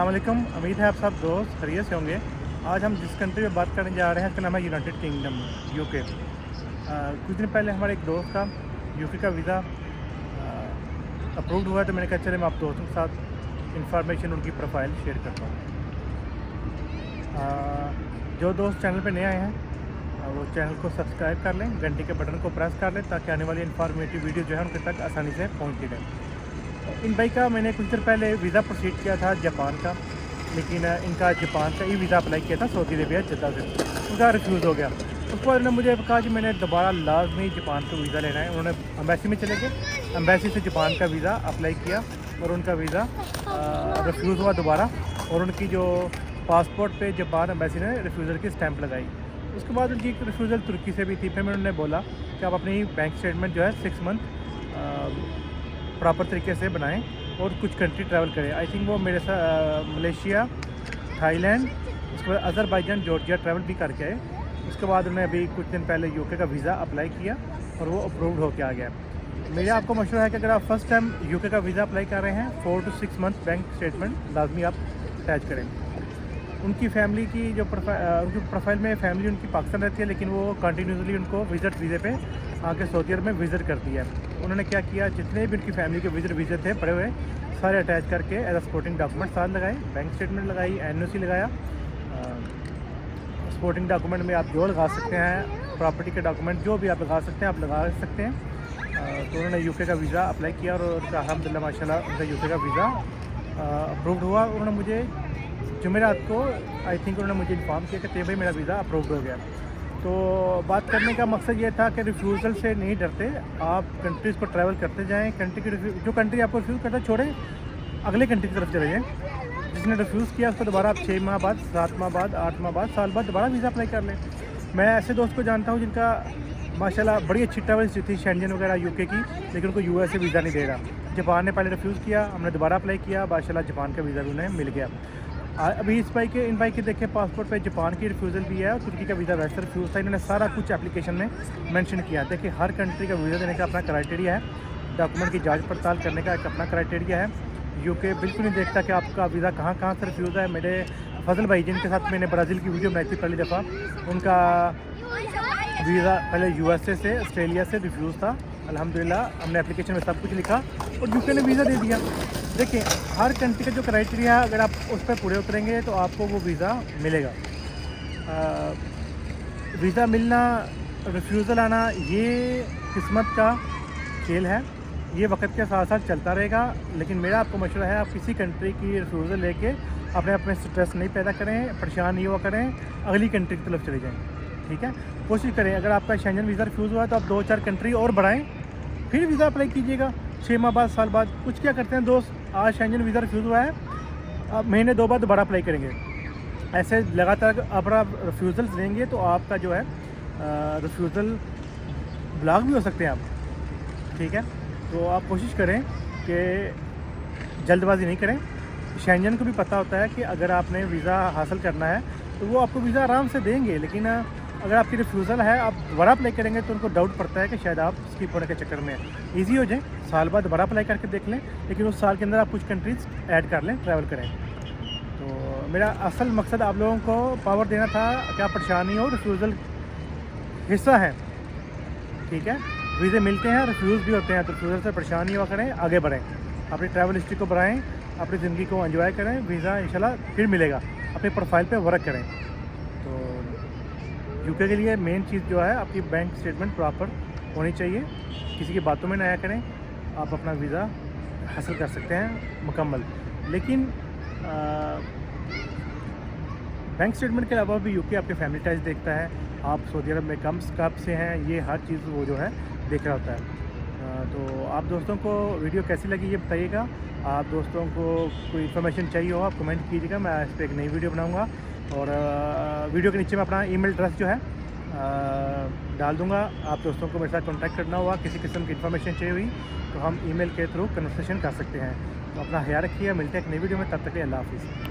अस्सलामुअलैकुम। उम्मीद है आप सब दोस्त खैरियत से होंगे। आज हम जिस कंट्री में बात करने जा रहे हैं उसका नाम है यूनाइटेड किंगडम, यूके। कुछ दिन पहले हमारे एक दोस्त का यूके का वीज़ा अप्रूव्ड हुआ, तो मैंने कहा चले मैं आप दोस्तों के साथ इंफॉर्मेशन उनकी प्रोफाइल शेयर करता हूँ। जो दोस्त चैनल पर नए आए हैं वो चैनल को सब्सक्राइब कर लें, घंटी के बटन को प्रेस कर लें ताकि आने वाली इन्फॉर्मेटिव वीडियो जो है उनके तक आसानी से पहुँचती रहे। इन भाई का मैंने कुछ देर पहले वीज़ा प्रोसीड किया था जापान का, लेकिन इनका जापान का ही वीज़ा अप्लाई किया था सऊदी अरेबिया जद्दा से, उनका रिफ्यूज़ हो गया। उसके बाद उन्होंने मुझे कहा कि मैंने दोबारा लाजमी जापान का वीज़ा लेना है। उन्होंने एम्बेसी में चले गए, एम्बेसी से जापान का वीज़ा अप्लाई किया और उनका वीज़ा रिफ्यूज़ हुआ दोबारा, और उनकी जो पासपोर्ट पे जापान एम्बेसी ने रिफ्यूज़ल की स्टैंप लगाई। उसके बाद उनकी एक रिफ्यूज़ल तुर्की से भी थी। फिर मैंने उन्होंने बोला कि आप अपनी बैंक स्टेटमेंट जो है 6 मंथ प्रॉपर तरीके से बनाएं और कुछ कंट्री ट्रैवल करें। आई थिंक वो मेरे साथ मलेशिया, थाईलैंड, उसके बाद अज़रबैजान, जॉर्जिया ट्रैवल भी करके आए। उसके बाद उन्होंने अभी कुछ दिन पहले यूके का वीज़ा अप्लाई किया और वो अप्रूव्ड होकर आ गया। मेरा आपको मशवरा है कि अगर आप फर्स्ट टाइम यूके का वीज़ा अप्लाई कर रहे हैं 4 to 6 मंथ बैंक स्टेटमेंट लाजमी आप अटैच करें। उनकी फैमिली की जो उनकी प्रोफाइल में फैमिली उनकी पाकिस्तान रहती है, लेकिन वो कंटिन्यूसली उनको विज़िट वीज़े पे आके सऊदी अरब में विज़िट करती है। उन्होंने क्या किया, जितने भी उनकी फैमिली के विज़िट वीज़े थे पड़े हुए सारे अटैच करके एज अ सपोर्टिंग डॉक्यूमेंट साथ लगाए, बैंक स्टेटमेंट लगाई, NOC लगाया। सपोर्टिंग डॉक्यूमेंट में आप जो लगा सकते हैं, प्रॉपर्टी के डॉक्यूमेंट जो भी आप लगा सकते हैं आप लगा सकते हैं। तो उन्होंने यूके का वीज़ा अप्लाई किया और अल्हम्दुलिल्लाह माशाल्लाह उनका यूके का वीज़ा अप्रूव्ड हुआ। उन्होंने मुझे जुमेरात को आई थिंक उन्होंने मुझे इन्फॉर्म किया कि भाई मेरा वीज़ा अप्रूव्ड हो गया। तो बात करने का मकसद ये था कि रिफ्यूज़ल से नहीं डरते, आप कंट्रीज़ को ट्रैवल करते जाएं। कंट्री की जो कंट्री आपको रिफ्यूज़ करता है छोड़ें, अगले कंट्री की तरफ चले जाएँ। जिसने रिफ्यूज़ किया उसको दोबारा आप 6 माह बाद, 7 माह बाद, 8 माह बाद, साल बाद दोबारा वीज़ा अप्लाई कर लें। मैं ऐसे दोस्त को जानता हूँ जिनका माशाल्लाह बड़ी अच्छी ट्रैवल हिस्ट्री थी शेंजन वगैरह यूके की, लेकिन उनको US से वीज़ा नहीं दे रहा। जापान ने पहले रिफ्यूज़ किया, हमने दोबारा अप्लाई किया, माशाल्लाह जापान का वीज़ा भी उन्हें मिल गया। अभी इन भाई के देखे पासपोर्ट पे जापान की रिफ्यूज़ल भी है और तुर्की का वीज़ा वैसे रिफ्यूज़ था। इन्होंने सारा कुछ एप्लीकेशन में मेंशन किया। देखिए हर कंट्री का वीज़ा देने का अपना क्राइटेरिया है, डॉक्यूमेंट की जांच पड़ताल करने का एक अपना क्राइटेरिया है। यूके बिल्कुल नहीं देखता कि आपका वीज़ा कहाँ से रिफ्यूज़ है। मेरे फजल भाई जिनके साथ मैंने ब्राज़ील की वीडियो बनाई थी पहली दफ़ा, उनका वीज़ा पहले USA से, ऑस्ट्रेलिया से रिफ्यूज़ था। अल्हम्दुलिल्लाह हमने एप्लीकेशन में सब कुछ लिखा और यूके ने वीज़ा दे दिया। देखिए हर कंट्री का जो क्राइटेरिया है अगर आप उस पर पूरे उतरेंगे तो आपको वो वीज़ा मिलेगा। वीज़ा मिलना, रिफ्यूज़ल आना ये किस्मत का खेल है, ये वक्त के साथ साथ चलता रहेगा। लेकिन मेरा आपको मशवरा है आप किसी कंट्री की रिफ्यूज़ल लेके अपने स्ट्रेस नहीं पैदा करें, परेशान नहीं हुआ करें, अगली कंट्री की तरफ चले जाएँ। ठीक है, कोशिश करें अगर आपका शेंजन वीज़ा रिफ्यूज़ हुआ तो आप 2-4 कंट्री और बढ़ाएँ, फिर वीज़ा अप्लाई कीजिएगा 6 माह बाद, साल बाद। कुछ क्या करते हैं दोस्त, आज शेंजन वीज़ा रिफ्यूज़ हुआ है, अब महीने 2 बाद दोबारा अप्लाई करेंगे। ऐसे लगातार अगर आप रिफ्यूज़ल्स लेंगे तो आपका जो है रिफ्यूज़ल ब्लॉक भी हो सकते हैं आप। ठीक है, तो आप कोशिश करें कि जल्दबाजी नहीं करें। शेंजन को भी पता होता है कि अगर आपने वीज़ा हासिल करना है तो वो आपको वीज़ा आराम से देंगे, लेकिन अगर आपकी रिफ्यूज़ल है आप दोबारा अप्लाई करेंगे तो उनको डाउट पड़ता है कि शायद आप स्किप होने के चक्कर में ईजी हो जाए। साल बाद दोबारा अप्लाई करके देख लें, लेकिन उस साल के अंदर आप कुछ कंट्रीज़ ऐड कर लें, ट्रैवल करें। तो मेरा असल मकसद आप लोगों को पावर देना था कि आप परेशान नहीं हो, रिफ्यूज़ल हिस्सा है। ठीक है, वीज़े मिलते हैं, रिफ्यूज़ भी होते हैं, तो रिफ्यूज़ल से परेशान नहीं हुआ करें, आगे बढ़ें, अपनी ट्रैवल हिस्ट्री को बढ़ाएँ, अपनी ज़िंदगी को एंजॉय करें। वीज़ा इंशाल्लाह फिर मिलेगा, अपनी प्रोफाइल पे वर्क करें। तो यूके के लिए मेन चीज़ जो है आपकी बैंक स्टेटमेंट प्रॉपर होनी चाहिए, किसी की बातों में ना आया करें, आप अपना वीज़ा हासिल कर सकते हैं मुकम्मल। लेकिन बैंक स्टेटमेंट के अलावा भी यूके आपके फैमिली टाइज देखता है, आप सऊदी अरब में कब से हैं, ये हर चीज़ वो जो है देख रहा होता है। तो आप दोस्तों को वीडियो कैसी लगी ये बताइएगा। आप दोस्तों को कोई इन्फॉर्मेशन चाहिए हो आप कमेंट कीजिएगा, मैं इस पर एक नई वीडियो बनाऊँगा और वीडियो के नीचे मैं अपना ईमेल एड्रेस जो है डाल दूँगा। आप दोस्तों को मेरे साथ कांटेक्ट करना हुआ, किसी किस्म की इन्फॉर्मेशन चाहिए हुई तो हम ईमेल के थ्रू कन्वर्सेशन कर सकते हैं। तो अपना ख्याल रखिए, मिलते हैं एक नई वीडियो में, तब तक के लिए अल्लाह हाफ़िज़।